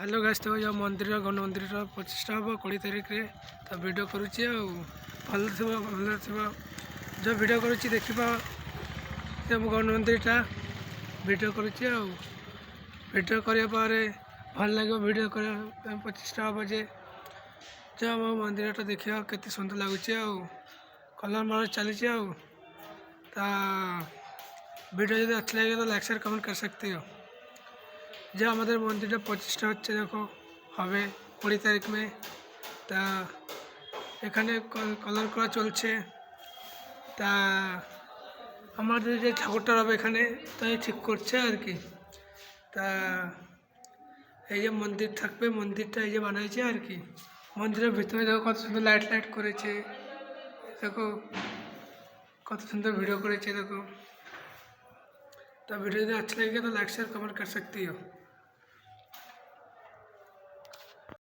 Hello guys, तो जो मंदिर गण मंदिर प्रतिष्ठा हम 20 तारिख रे तो वीडियो करुच्ची भल जो वीडियो करुच्ची देखा गण मंदिरटा वीडियो करुच्ची वीडियो करने भल लगे वीडियो कर प्रतिष्ठा हम जे जो आम मंदिरटा देखा केते सुंदर लगुच कलर मलर चली वीडियो जो अच्छा लगे तो लाइक शेयर कमेंट कर सकते हो। जो हमारे मंदिर प्रतिष्ठा हे देखो हमें 20 तारीख में ता एखाने कलर करा चलছে ता हमारे जो ठाकुरटा रहे एखाने ताई ठीक करছে আর কি ता এই যে मंदिर থাকবে मंदिरটা এই যে বানাইছে আর কি मंदिर ভিতরে দেখো কত সুন্দর লাইট লাইট করেছে देखो কত সুন্দর वीडियो করেছে देखो। तो वीडियो अच्छा लगेगा तो लाइक शेयर कमेंट कर सकती हो।